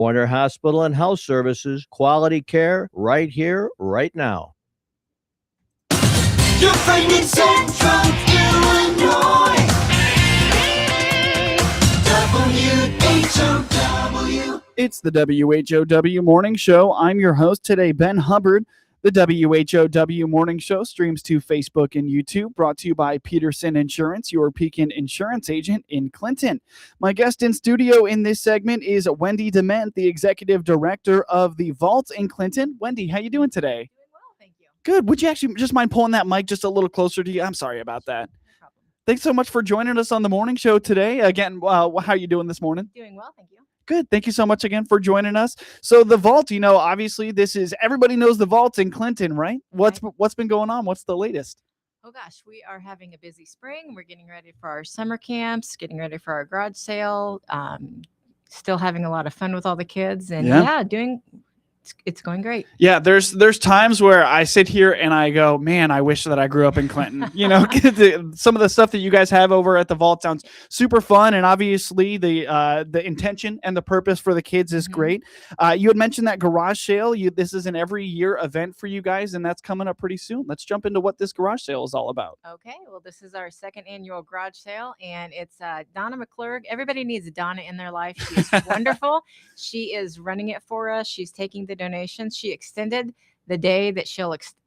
Pointer Hospital and Health Services, quality care right here, right now. Your friend in Central Illinois. WHOW. It's the WHOW Morning Show. I'm your host today, Ben Hubbard. The WHOW Morning Show streams to Facebook and YouTube, brought to you by Peterson Insurance, your Pekin insurance agent in Clinton. My guest in studio in this segment is Wendy DeMent, the Executive Director of the Vault in Clinton. Wendy, how you doing today? Doing well, thank you. Good. Would you actually just mind pulling that mic just a little closer to you? I'm sorry about that. No problem. Thanks so much for joining us on the morning show today. Again, how are you doing this morning? Doing well, thank you. Good. Thank you so much again for joining us. So the Vault, obviously everybody knows the Vault in Clinton, right? What's been going on? What's the latest? Oh gosh, we are having a busy spring. We're getting ready for our summer camps, getting ready for our garage sale. Still having a lot of fun with all the kids, and it's going great. Yeah, there's times where I sit here and I go, man, I wish that I grew up in Clinton. Some of the stuff that you guys have over at the Vault sounds super fun, and obviously the intention and the purpose for the kids is great. You had mentioned that garage sale. This is an every year event for you guys, and that's coming up pretty soon. Let's jump into what this garage sale is all about. Okay, well, this is our second annual garage sale, and it's Donna McClurg. Everybody needs a Donna in their life. She's wonderful. She is running it for us. She's taking the donations. She extended the day that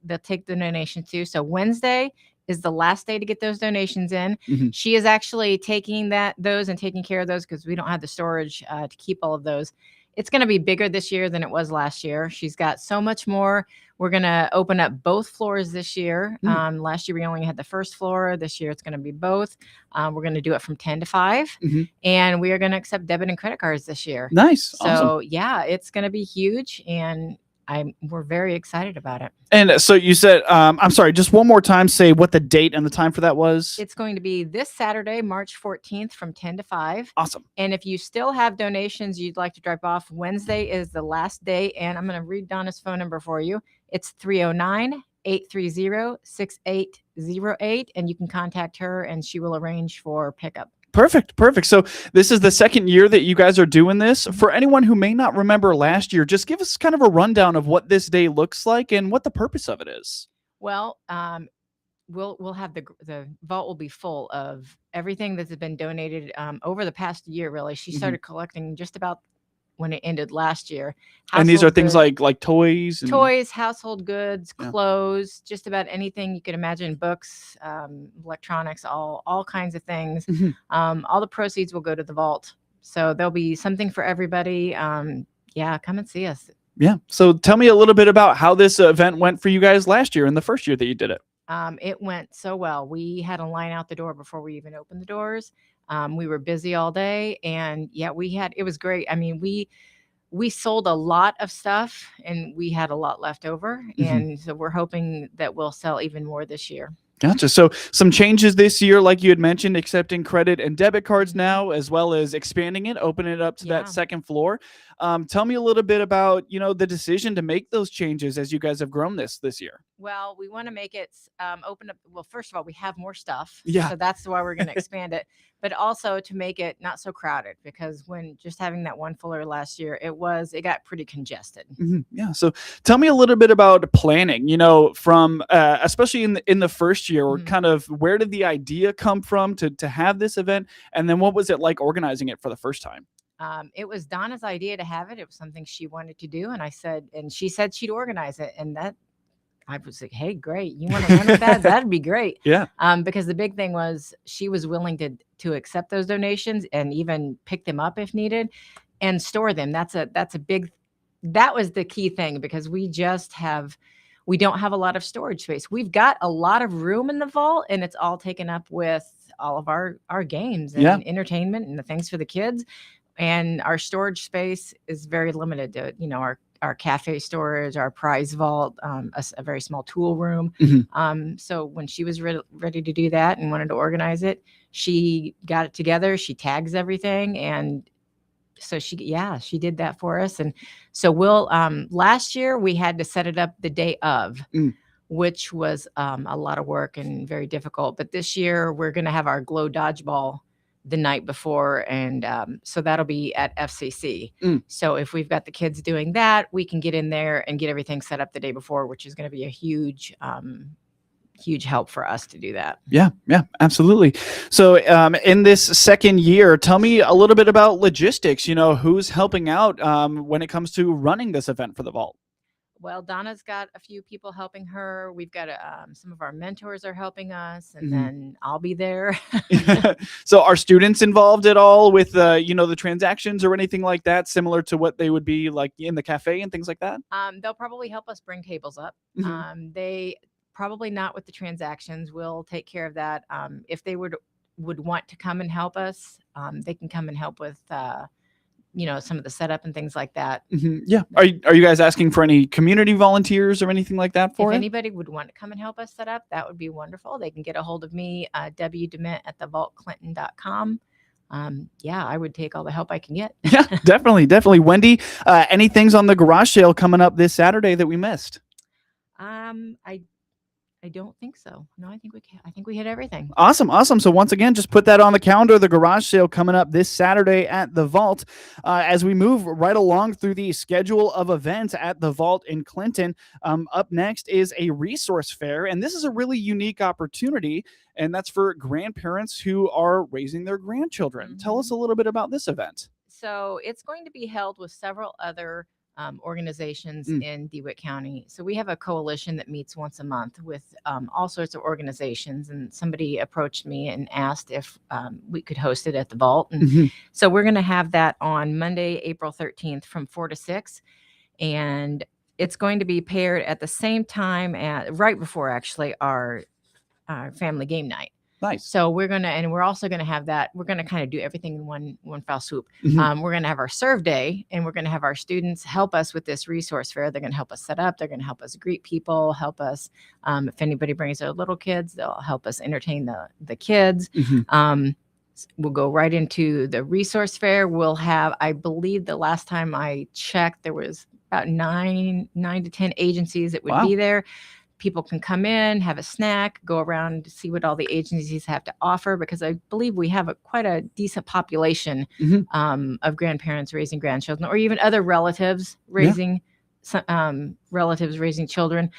they'll take the donations to. So Wednesday is the last day to get those donations in. She is actually taking those and taking care of those because we don't have the storage to keep all of those. It's going to be bigger this year than it was last year. She's got so much more. We're going to open up both floors this year. Last year we only had the first floor. This year it's going to be both. We're going to do it from 10 to 5. And we are going to accept debit and credit cards this year. Nice. So Awesome. Yeah, it's going to be huge, and we're very excited about it. And so you said, I'm sorry, just one more time, say what the date and the time for that was. It's going to be this Saturday, March 14th from 10 to 5. Awesome. And if you still have donations you'd like to drop off, Wednesday is the last day. And I'm going to read Donna's phone number for you. It's 309-830-6808. And you can contact her and she will arrange for pickup. Perfect. So this is the second year that you guys are doing this. For anyone who may not remember last year, just give us kind of a rundown of what this day looks like and what the purpose of it is. Well, we'll have the vault will be full of everything that's been donated over the past year. Really, she started collecting just about when it ended last year. And these are things like toys, household goods, clothes, just about anything you could imagine, books, electronics, all kinds of things. All the proceeds will go to the vault. So there'll be something for everybody. Come and see us. Yeah. So tell me a little bit about how this event went for you guys last year and the first year that you did it. It went so well. We had a line out the door before we even opened the doors. We were busy all day, and it was great. I mean, we sold a lot of stuff and we had a lot left over. And so we're hoping that we'll sell even more this year. Gotcha. So some changes this year, like you had mentioned, accepting credit and debit cards now, as well as expanding it, opening it up to that second floor. Tell me a little bit about, the decision to make those changes as you guys have grown this year. Well, we want to make it open up. Well, first of all, we have more stuff. Yeah. So that's why we're going to expand it. But also to make it not so crowded, because when just having that one floor last year, it got pretty congested. Yeah. So tell me a little bit about planning, from especially in the first year, kind of where did the idea come from to have this event? And then what was it like organizing it for the first time? It was Donna's idea to have it. It was something she wanted to do. And she said she'd organize it. And that I was like, hey, great. You want to run with that? That'd be great. Yeah. Because the big thing was she was willing to accept those donations and even pick them up if needed and store them. That was the key thing, because we don't have a lot of storage space. We've got a lot of room in the vault, and it's all taken up with all of our games and entertainment and the things for the kids. And our storage space is very limited to, our cafe storage, our prize vault, a very small tool room. So when she was ready to do that and wanted to organize it, she got it together. She tags everything. And so she did that for us. And so last year we had to set it up the day of, which was a lot of work and very difficult. But this year we're going to have our glow dodgeball the night before, and so that'll be at FCC. So if we've got the kids doing that, we can get in there and get everything set up the day before, which is going to be a huge help for us to do that. Yeah, absolutely. So in this second year, tell me a little bit about logistics. Who's helping out when it comes to running this event for the Vault? Well, Donna's got a few people helping her. We've got some of our mentors are helping us, and then I'll be there. So are students involved at all with the transactions or anything like that, similar to what they would be like in the cafe and things like that? They'll probably help us bring tables up. They probably not with the transactions. We'll take care of that. If they would want to come and help us, they can come and help with some of the setup and things like that. Yeah. Are you guys asking for any community volunteers or anything like that for if it? anybody would want to come and help us set up, that would be wonderful. They can get a hold of me, WDeMent@thevaultclinton.com. I would take all the help I can get. Yeah, definitely. Wendy, any things on the garage sale coming up this Saturday that we missed? I don't think so. No, I think we hit everything. Awesome. So once again, just put that on the calendar. The garage sale coming up this Saturday at the Vault. As we move right along through the schedule of events at the Vault in Clinton, up next is a resource fair, and this is a really unique opportunity, and that's for grandparents who are raising their grandchildren. Tell us a little bit about this event. So it's going to be held with several other organizations in DeWitt County. So we have a coalition that meets once a month with all sorts of organizations, and somebody approached me and asked if we could host it at the Vault. And so we're going to have that on Monday, April 13th from 4 to 6. And it's going to be paired at the same time right before actually our family game night. Nice. So we're also gonna have that. We're gonna kind of do everything in one foul swoop. We're gonna have our serve day, and we're gonna have our students help us with this resource fair. They're gonna help us set up. They're gonna help us greet people. Help us if anybody brings their little kids, they'll help us entertain the kids. We'll go right into the resource fair. We'll have, I believe, the last time I checked, there was about 9 to 10 agencies that would be there. People can come in, have a snack, go around to see what all the agencies have to offer, because I believe we have quite a decent population of grandparents raising grandchildren, or even other relatives raising children.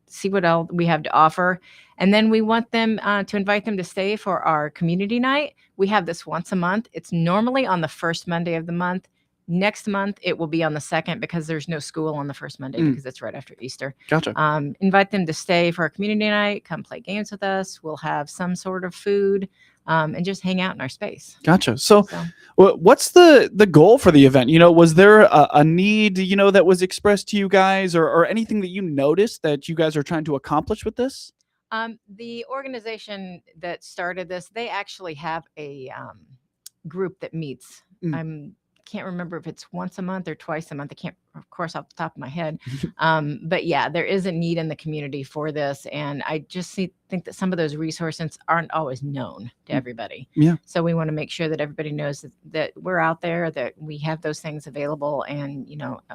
See what else we have to offer. And then we want them to invite them to stay for our community night. We have this once a month. It's normally on the first Monday of the month. Next month, it will be on the second, because there's no school on the first Monday because it's right after Easter. Gotcha. Invite them to stay for our community night, come play games with us. We'll have some sort of food and just hang out in our space. Gotcha. So what's the goal for the event? Was there a need, that was expressed to you guys, or anything that you noticed that you guys are trying to accomplish with this? The organization that started this, they actually have a group that meets. Can't remember if it's once a month or twice a month. I can't, of course, off the top of my head. But yeah, there is a need in the community for this. And I just think that some of those resources aren't always known to everybody. Yeah. So we want to make sure that everybody knows that we're out there, that we have those things available, and,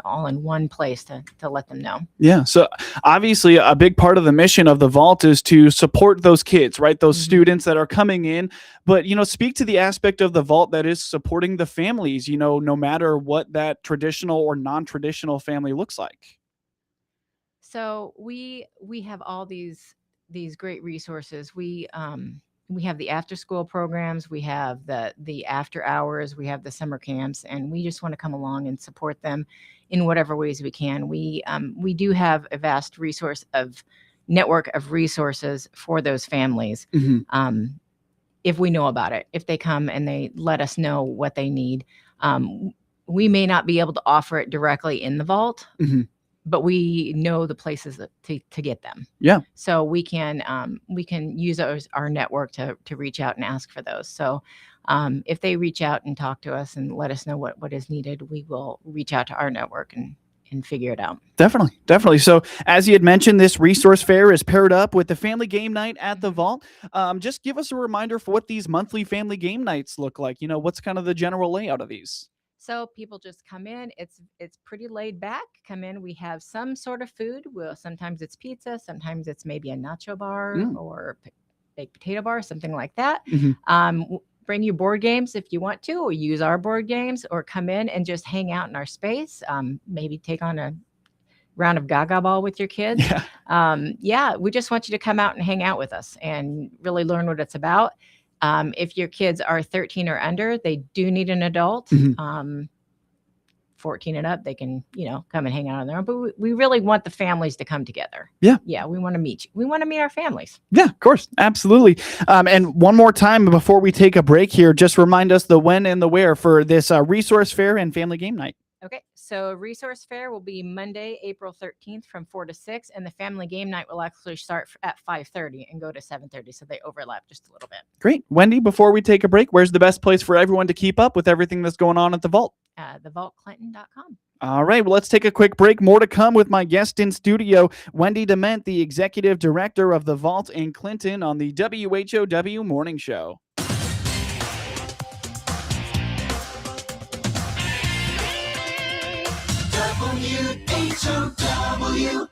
all in one place to let them know. Yeah. So obviously a big part of the mission of the Vault is to support those kids, right? Those students that are coming in, but, speak to the aspect of the Vault that is supporting the families, no matter what that traditional or non-traditional family looks like. So we have all these great resources. We have the after school programs, we have the after hours, we have the summer camps, and we just want to come along and support them in whatever ways we can. We do have a vast network of resources for those families. If we know about it, if they come and they let us know what they need. We may not be able to offer it directly in the Vault, but we know the places to get them. Yeah. So we can use our network to reach out and ask for those. So if they reach out and talk to us and let us know what is needed, we will reach out to our network and figure it out. Definitely. So as you had mentioned, this resource fair is paired up with the family game night at the Vault. Just give us a reminder for what these monthly family game nights look like. What's kind of the general layout of these? So people just come in. It's pretty laid back. Come in. We have some sort of food. Sometimes it's pizza. Sometimes it's maybe a nacho bar or baked potato bar, something like that. bring you board games if you want to, or use our board games, or come in and just hang out in our space. Maybe take on a round of Gaga Ball with your kids. Yeah. We just want you to come out and hang out with us and really learn what it's about. If your kids are 13 or under, they do need an adult. Mhm. 14 and up, they can, come and hang out on their own. But we really want the families to come together. Yeah. Yeah. We want to meet you. We want to meet our families. Yeah, of course. Absolutely. And one more time before we take a break here, just remind us the when and the where for this resource fair and family game night. Okay. So resource fair will be Monday, April 13th from 4 to 6. And the family game night will actually start at 5:30 and go to 7:30. So they overlap just a little bit. Great. Wendy, before we take a break, where's the best place for everyone to keep up with everything that's going on at the Vault? TheVaultClinton.com. All right. Well, let's take a quick break. More to come with my guest in studio, Wendy DeMent, the executive director of the Vault in Clinton, on the WHOW Morning Show. WHOW.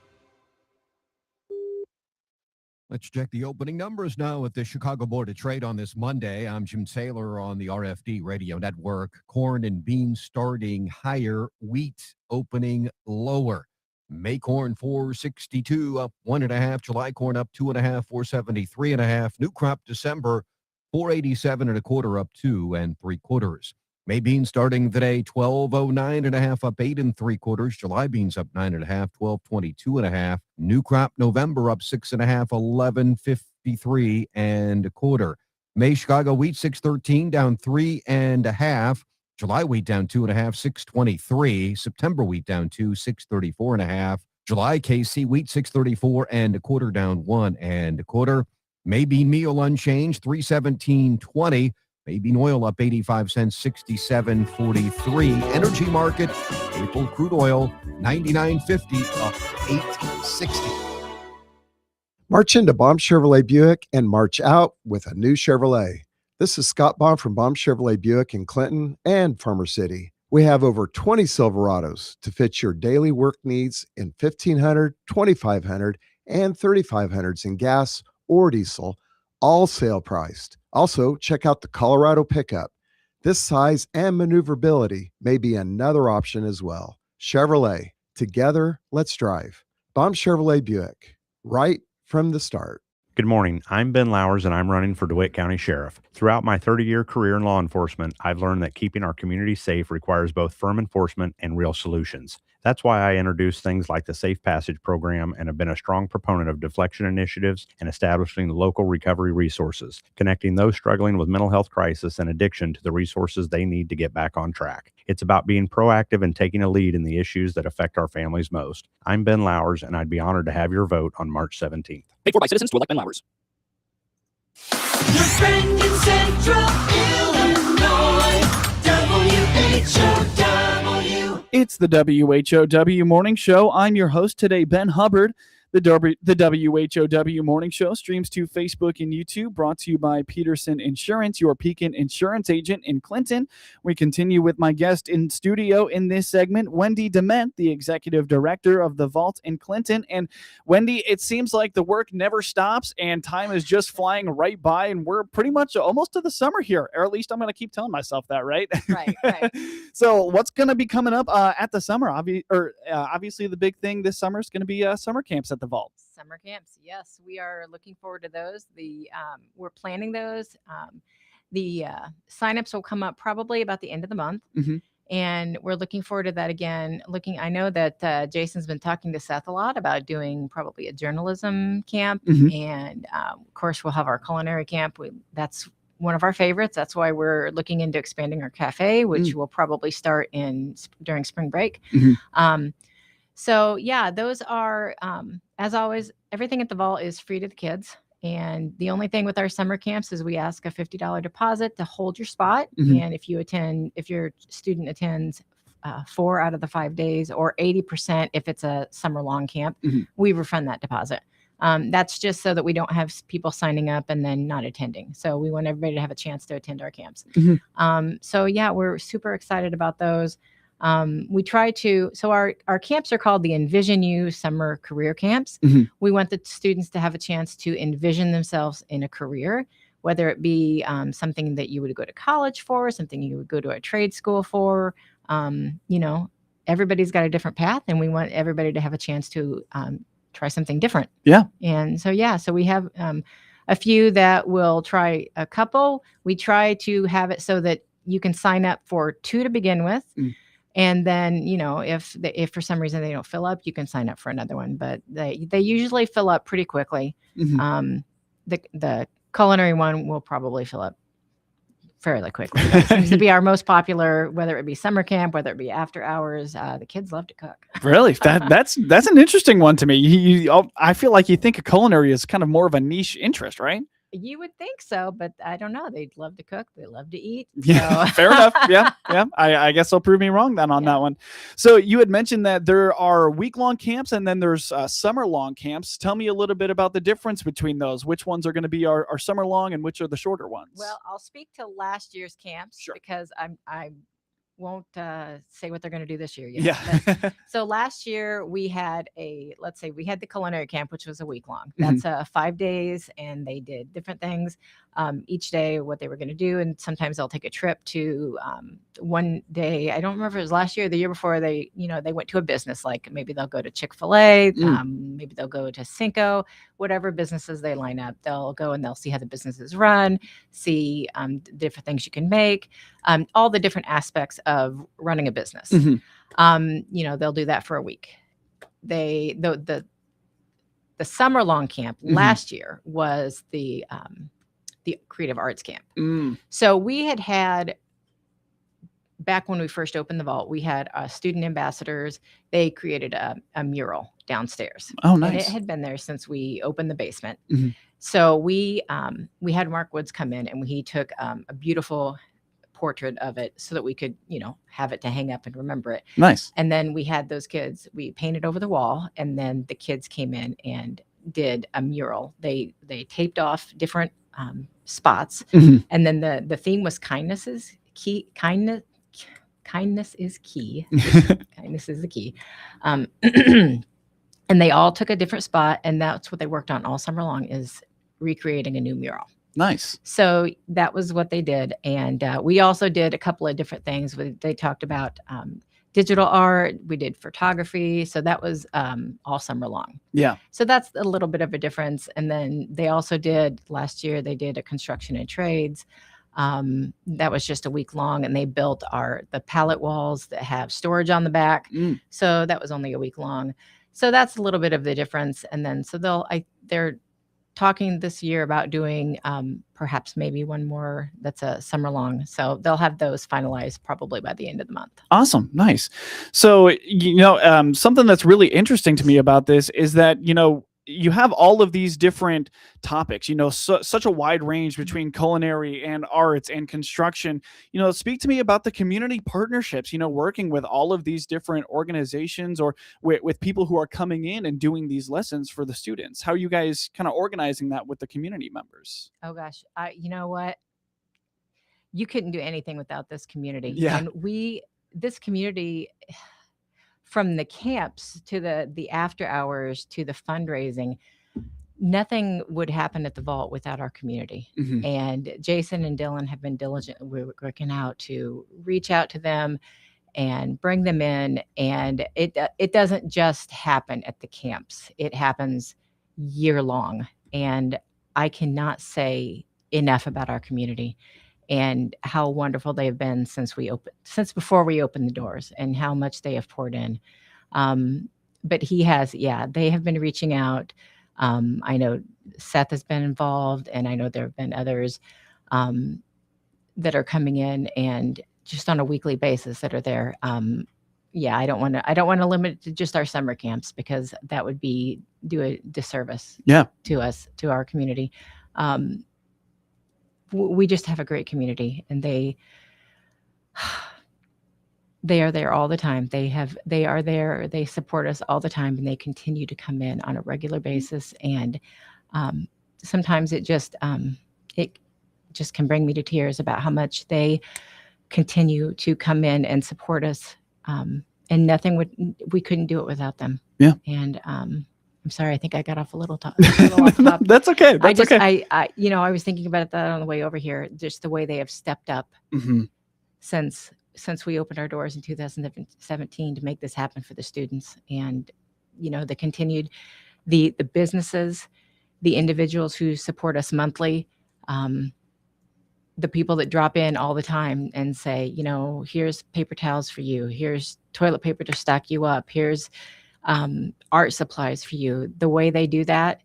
Let's check the opening numbers now at the Chicago Board of Trade on this Monday. I'm Jim Taylor on the RFD Radio Network. Corn and beans starting higher, wheat opening lower. May corn 462 up 1.5. July corn up 2.5, 473.5. New crop December 487.25 up 2 3/4. May beans starting today 1209.5 up 8 3/4. July beans up 9.5, 1222.5. New crop November up 6.5, 1153.25. May Chicago wheat 613 down 3.5. July wheat down 2.5, 623. September wheat down 2, 634.5. July KC wheat 634.25 down 1 1/4. May bean meal unchanged 317.20. May bean oil up 85 cents, 67.43. Energy market, April crude oil 99.50 up 8.60. March into Baum Chevrolet Buick and march out with a new Chevrolet. This is Scott Baum from Baum Chevrolet Buick in Clinton and Farmer City. We have over 20 Silverados to fit your daily work needs in 1500, 2500, and 3500s in gas or diesel, all sale priced. Also, check out the Colorado pickup. This size and maneuverability may be another option as well. Chevrolet, together, let's drive. Baum Chevrolet Buick, right from the start. Good morning. I'm Ben Lowers, and I'm running for DeWitt County Sheriff. Throughout my 30-year career in law enforcement, I've learned that keeping our community safe requires both firm enforcement and real solutions. That's why I introduced things like the Safe Passage program and have been a strong proponent of deflection initiatives and establishing local recovery resources, connecting those struggling with mental health crisis and addiction to the resources they need to get back on track. It's about being proactive and taking a lead in the issues that affect our families most. I'm Ben Lowers, and I'd be honored to have your vote on March 17th. Paid for by citizens to elect Ben Lowers. Your friend in Central Illinois, WHOW. It's the WHOW Morning Show. I'm your host today, Ben Hubbard. The WHOW Morning Show streams to Facebook and YouTube, brought to you by Peterson Insurance, your Pekin insurance agent in Clinton. We continue with my guest in studio in this segment, Wendy DeMent, the executive director of the Vault in Clinton. And Wendy, it seems like the work never stops and time is just flying right by, and we're pretty much almost to the summer here, or at least I'm going to keep telling myself that, right? Right. So what's going to be coming up at the summer? Obviously, the big thing this summer is going to be summer camps at the Vault. Summer camps. Yes, we are looking forward to those. We're planning those. The signups will come up probably about the end of the month. Mm-hmm. And we're looking forward to that again. I know that Jason's been talking to Seth a lot about doing probably a journalism camp. Mm-hmm. And of course, we'll have our culinary camp. That's one of our favorites. That's why we're looking into expanding our cafe, which will probably start during spring break. Mm-hmm. So yeah, those are, as always, everything at the Vault is free to the kids. And the only thing with our summer camps is we ask a $50 deposit to hold your spot. Mm-hmm. And if your student attends 4 out of the 5 days, or 80% if it's a summer long camp, mm-hmm. we refund that deposit. That's just so that we don't have people signing up and then not attending. So we want everybody to have a chance to attend our camps. Mm-hmm. So yeah, we're super excited about those. Our camps are called the Envision You Summer Career Camps. Mm-hmm. We want the students to have a chance to envision themselves in a career. whether it be something that you would go to college for, something you would go to a trade school for. Everybody's got a different path, and we want everybody to have a chance to try something different. Yeah. And so we have a few that will try a couple. We try to have it so that you can sign up for 2 to begin with. And then, if for some reason they don't fill up, you can sign up for another one. But they usually fill up pretty quickly. The culinary one will probably fill up fairly quickly. That seems to be our most popular, whether it be summer camp, whether it be after hours. The kids love to cook. Really? That's an interesting one to me. I feel like you think a culinary is kind of more of a niche interest, right? You would think so, but I don't know. They love to cook. They love to eat. Yeah, so. fair enough. Yeah. I guess they'll prove me wrong then on that one. So you had mentioned that there are week-long camps and then there's summer-long camps. Tell me a little bit about the difference between those. Which ones are going to be our summer-long and which are the shorter ones? Well, I'll speak to last year's camps because I won't say what they're going to do this year yet. Yeah. So last year we had the culinary camp, which was a week long. That's 5 days, and they did different things each day, what they were going to do. And sometimes they'll take a trip to one day. I don't remember if it was last year or the year before. They went to a business, like maybe they'll go to Chick-fil-A, maybe they'll go to Cinco, whatever businesses they line up. They'll go and they'll see how the businesses run, see different things you can make, all the different aspects of running a business. They'll do that for a week. The summer long camp last year was the creative arts camp. So we had back when we first opened the vault, we had student ambassadors. They created a mural downstairs. Oh, nice. And it had been there since we opened the basement. So we had Mark Woods come in, and he took a beautiful portrait of it so that we could, have it to hang up and remember it. Nice. And then we had those kids, we painted over the wall, and then the kids came in and did a mural. They taped off different spots. And then the theme was kindness is key. Kindness is key. Kindness is the key. And they all took a different spot, and that's what they worked on all summer long, is recreating a new mural. Nice. So that was what they did. And we also did a couple of different things. They talked about digital art. We did photography. So that was all summer long. Yeah. So that's a little bit of a difference. And then they also did, last year, they did a construction and trades. That was just a week long, and they built the pallet walls that have storage on the back. So that was only a week long. So that's a little bit of the difference. And then they're talking this year about doing perhaps maybe one more that's a summer long. So they'll have those finalized probably by the end of the month. Awesome. Nice. So, something that's really interesting to me about this is that, you have all of these different topics, such a wide range between culinary and arts and construction. Speak to me about the community partnerships, working with all of these different organizations or with people who are coming in and doing these lessons for the students. How are you guys kind of organizing that with the community members? Oh gosh, you know what? You couldn't do anything without this community. Yeah. And this community, from the camps to the after hours to the fundraising, nothing would happen at the vault without our community. And Jason and Dylan have been diligently working out to reach out to them and bring them in. And it doesn't just happen at the camps. It happens year long. And I cannot say enough about our community and how wonderful they have been since before we opened the doors, and how much they have poured in. But they have been reaching out. I know Seth has been involved, and I know there have been others that are coming in and just on a weekly basis that are there. I don't want to limit it to just our summer camps, because that would do a disservice to us, to our community. We just have a great community, and they are there all the time. They are there. They support us all the time, and they continue to come in on a regular basis. And sometimes it just can bring me to tears about how much they continue to come in and support us. And we couldn't do it without them. Yeah. And I'm I'm sorry. I think I got off a little, a little off top. That's okay. That's okay. I was thinking about that on the way over here, just the way they have stepped up Mhm. since we opened our doors in 2017 to make this happen for the students, and the continued the businesses, the individuals who support us monthly, the people that drop in all the time and say, here's paper towels for you, here's toilet paper to stock you up, here's art supplies for you. The way they do that,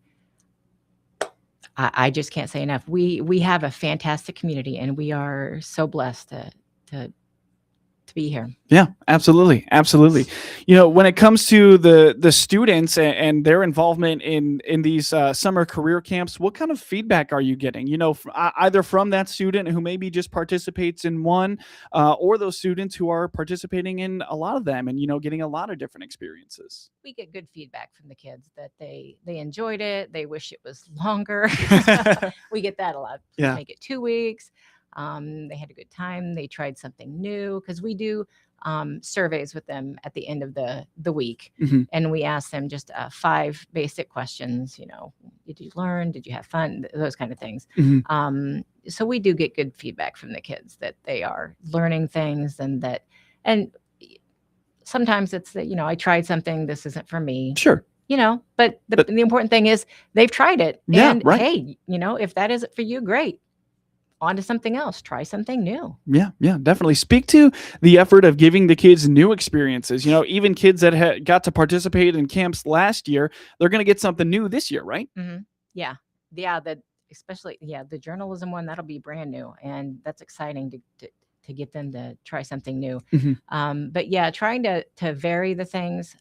I just can't say enough. We have a fantastic community, and we are so blessed to be here. Yeah, absolutely. Absolutely. When it comes to the students and their involvement in these summer career camps, what kind of feedback are you getting? Either from that student who maybe just participates in one, or those students who are participating in a lot of them and, getting a lot of different experiences. We get good feedback from the kids that they enjoyed it. They wish it was longer. We get that a lot. Yeah. Make it 2 weeks. They had a good time. They tried something new, because we do surveys with them at the end of the week. Mhm. And we ask them just 5 basic questions. Did you learn? Did you have fun? Those kind of things. Mhm. So we do get good feedback from the kids that they are learning things, and sometimes it's that, I tried something, this isn't for me. Sure. But the important thing is they've tried it. Yeah, And right. hey, if that isn't for you, great. On to something else. Try something new. Yeah, definitely. Speak to the effort of giving the kids new experiences. Even kids that got to participate in camps last year, they're going to get something new this year, right? Mm-hmm. Yeah. Especially the journalism one, that'll be brand new, and that's exciting to get them to try something new. Mhm. But yeah, trying to vary the things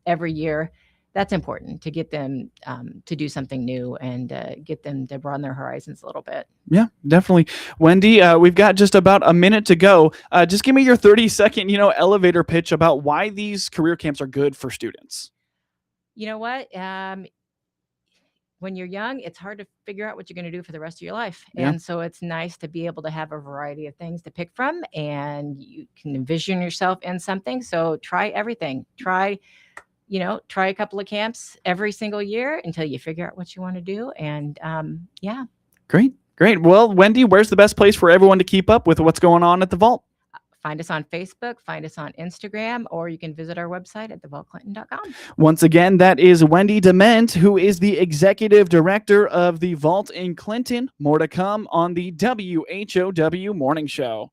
every year. That's important, to get them to do something new and get them to broaden their horizons a little bit. Yeah, definitely. Wendy, we've got just about a minute to go. Just give me your 30-second, elevator pitch about why these career camps are good for students. You know what? When you're young, it's hard to figure out what you're going to do for the rest of your life. Yeah. And so it's nice to be able to have a variety of things to pick from, and you can envision yourself in something. So try everything. Try a couple of camps every single year until you figure out what you want to do. And yeah. Great. Well, Wendy, where's the best place for everyone to keep up with what's going on at the Vault? Find us on Facebook, find us on Instagram, or you can visit our website at thevaultclinton.com. Once again, that is Wendy DeMent, who is the executive director of the Vault in Clinton. More to come on the WHOW Morning Show.